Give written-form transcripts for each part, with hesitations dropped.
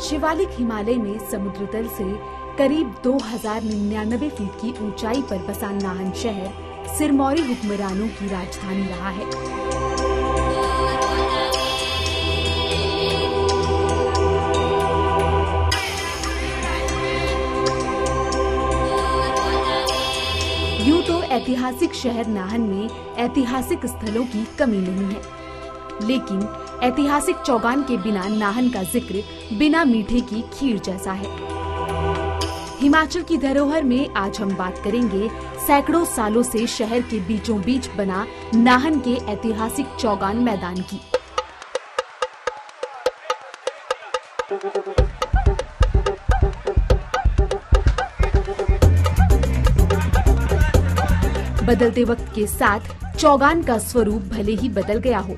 शिवालिक हिमालय में समुद्र तल से करीब 2099 फीट की ऊंचाई पर बसा नाहन शहर सिरमौरी हुक्मरानों की राजधानी रहा है। यूं तो ऐतिहासिक शहर नाहन में ऐतिहासिक स्थलों की कमी नहीं है, लेकिन ऐतिहासिक चौगान के बिना नाहन का जिक्र बिना मीठे की खीर जैसा है। हिमाचल की धरोहर में आज हम बात करेंगे सैकड़ों सालों से शहर के बीचों बीच बना नाहन के ऐतिहासिक चौगान मैदान की। बदलते वक्त के साथ चौगान का स्वरूप भले ही बदल गया हो,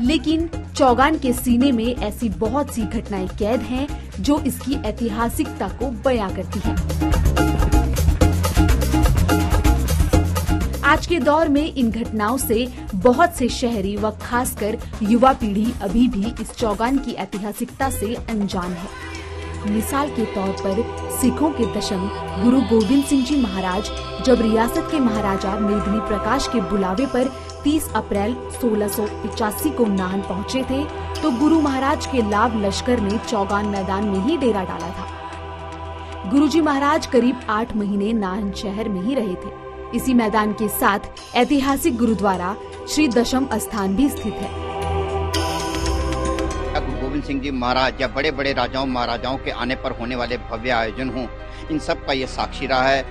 लेकिन चौगान के सीने में ऐसी बहुत सी घटनाएं कैद हैं जो इसकी ऐतिहासिकता को बयां करती हैं। आज के दौर में इन घटनाओं से बहुत से शहरी व खासकर युवा पीढ़ी अभी भी इस चौगान की ऐतिहासिकता से अनजान है। मिसाल के तौर पर सिखों के दशम गुरु गोविंद सिंह जी महाराज जब रियासत के महाराजा मेदिनी प्रकाश के बुलावे पर 30 अप्रैल 1685 को नाहन पहुंचे थे, तो गुरु महाराज के लाभ लश्कर ने चौगान मैदान में ही डेरा डाला था। गुरुजी महाराज करीब 8 महीने नाहन शहर में ही रहे थे। इसी मैदान के साथ ऐतिहासिक गुरुद्वारा श्री दशम अस्थान भी स्थित है। गुरु गोविंद सिंह जी महाराज या बड़े बड़े राजाओं महाराजाओं के आने पर होने वाले भव्य आयोजन हों, इन सब का ये साक्षी रहा है।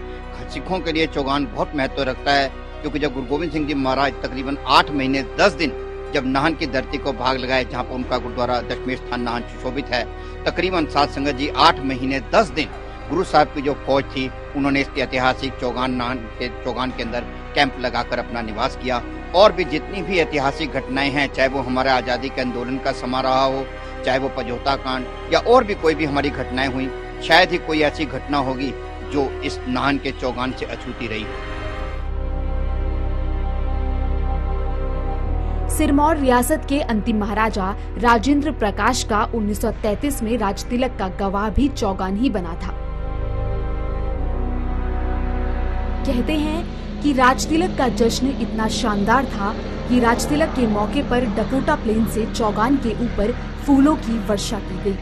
सिखों के लिए चौगान बहुत महत्व रखता है, क्योंकि जब गुरु गोविंद सिंह जी महाराज तकरीबन 8 महीने 10 दिन जब नाहन की धरती को भाग लगाए, जहाँ पर उनका गुरुद्वारा दशमेश स्थान नाहन सुशोभित है, तकरीबन साध संगत जी 8 महीने 10 दिन गुरु साहब की जो फौज थी, उन्होंने इस ऐतिहासिक चौगान नाहन के चौगान के अंदर कैंप लगाकर अपना निवास किया। और भी जितनी भी ऐतिहासिक घटनाएं हैं, चाहे वो हमारे आजादी के आंदोलन का समा रहा हो, चाहे वो पजोता कांड या और भी कोई भी हमारी घटनाएं हुई, शायद ही कोई ऐसी घटना होगी जो इस नाहन के चौगान से अछूती रही हो। सिरमौर रियासत के अंतिम महाराजा राजेंद्र प्रकाश का 1933 में राजतिलक का गवाह भी चौगान ही बना था। कहते हैं कि राजतिलक का जश्न इतना शानदार था कि राजतिलक के मौके पर डकोटा प्लेन से चौगान के ऊपर फूलों की वर्षा की गई।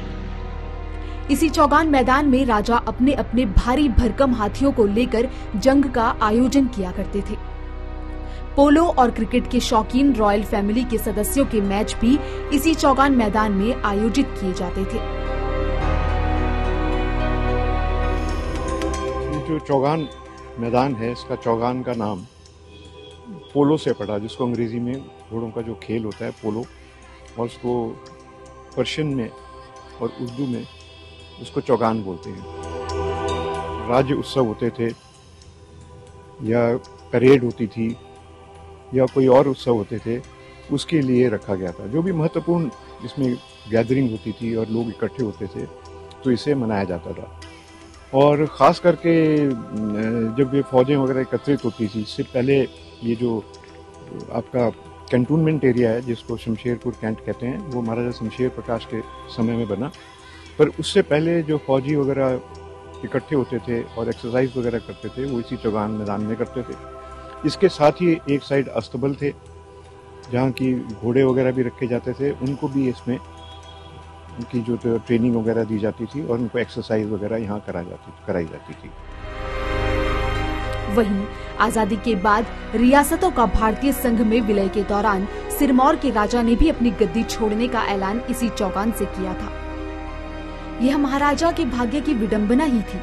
इसी चौगान मैदान में राजा अपने अपने भारी भरकम हाथियों को लेकर जंग का आयोजन किया करते थे। पोलो और क्रिकेट के शौकीन रॉयल फैमिली के सदस्यों के मैच भी इसी चौगान मैदान में आयोजित किए जाते थे। जो चौगान मैदान है, इसका चौगान का नाम पोलो से पड़ा, जिसको अंग्रेजी में घोड़ों का जो खेल होता है पोलो, और उसको पर्शियन में और उर्दू में उसको चौगान बोलते हैं। राज्य उत्सव होते थे या परेड होती थी या कोई और उत्सव होते थे, उसके लिए रखा गया था। जो भी महत्वपूर्ण इसमें गैदरिंग होती थी और लोग इकट्ठे होते थे, तो इसे मनाया जाता था। और ख़ास करके जब ये फौजें वगैरह एकत्रित होती थी, इससे पहले ये जो आपका कैंटोनमेंट एरिया है, जिसको शमशेरपुर कैंट कहते हैं, वो महाराजा शमशेर प्रकाश के समय में बना। पर उससे पहले जो फौजी वगैरह इकट्ठे होते थे और एक्सरसाइज वगैरह करते थे, वो इसी चौगान मैदान में करते थे। इसके साथ ही एक साइड अस्तबल थे, जहाँ की घोड़े वगैरह भी रखे जाते थे, उनको भी इसमें उनकी जो ट्रेनिंग वगैरह दी जाती थी और उनको एक्सरसाइज वगैरह यहाँ कराई जाती थी। वहीं आजादी के बाद रियासतों का भारतीय संघ में विलय के दौरान सिरमौर के राजा ने भी अपनी गद्दी छोड़ने का ऐलान इसी चौगान से किया था। यह महाराजा के भाग्य की विडंबना ही थी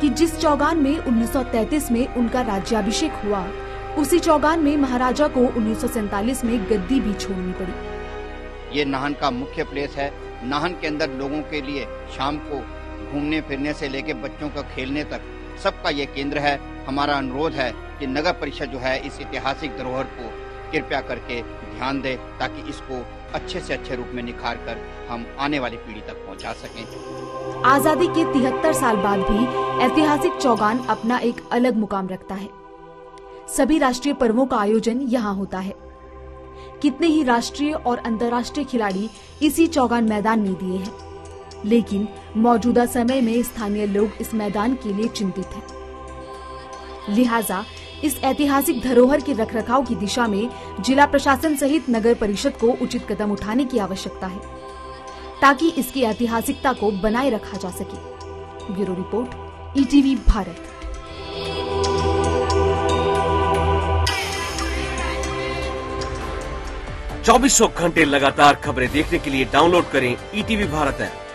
कि जिस चौगान में 1933 में उनका राज्याभिषेक हुआ, उसी चौगान में महाराजा को 1947 में गद्दी भी छोड़नी पड़ी। ये नाहन का मुख्य प्लेस है। नाहन के अंदर लोगों के लिए शाम को घूमने फिरने से लेके बच्चों का खेलने तक सबका ये केंद्र है। हमारा अनुरोध है कि नगर परिषद जो है इस ऐतिहासिक धरोहर को कृपया करके ध्यान दे, ताकि इसको अच्छे से अच्छे रूप में निखार कर हम आने वाली पीढ़ी तक पहुंचा सकें। आजादी के 73 साल बाद भी ऐतिहासिक चौगान अपना एक अलग मुकाम रखता है। सभी राष्ट्रीय पर्वों का आयोजन यहाँ होता है। कितने ही राष्ट्रीय और अंतर्राष्ट्रीय खिलाड़ी इसी चौगान मैदान में दिए हैं। लेकिन मौजूदा समय में स्थानीय लोग इस मैदान के लिए चिंतित हैं। लिहाजा इस ऐतिहासिक धरोहर के रखरखाव की दिशा में जिला प्रशासन सहित नगर परिषद को उचित कदम उठाने की आवश्यकता है, ताकि इसकी ऐतिहासिकता को बनाए रखा जा सके। Bureau report, ETV Bharat. चौबीसों घंटे लगातार खबरें देखने के लिए डाउनलोड करें ETV भारत ऐप।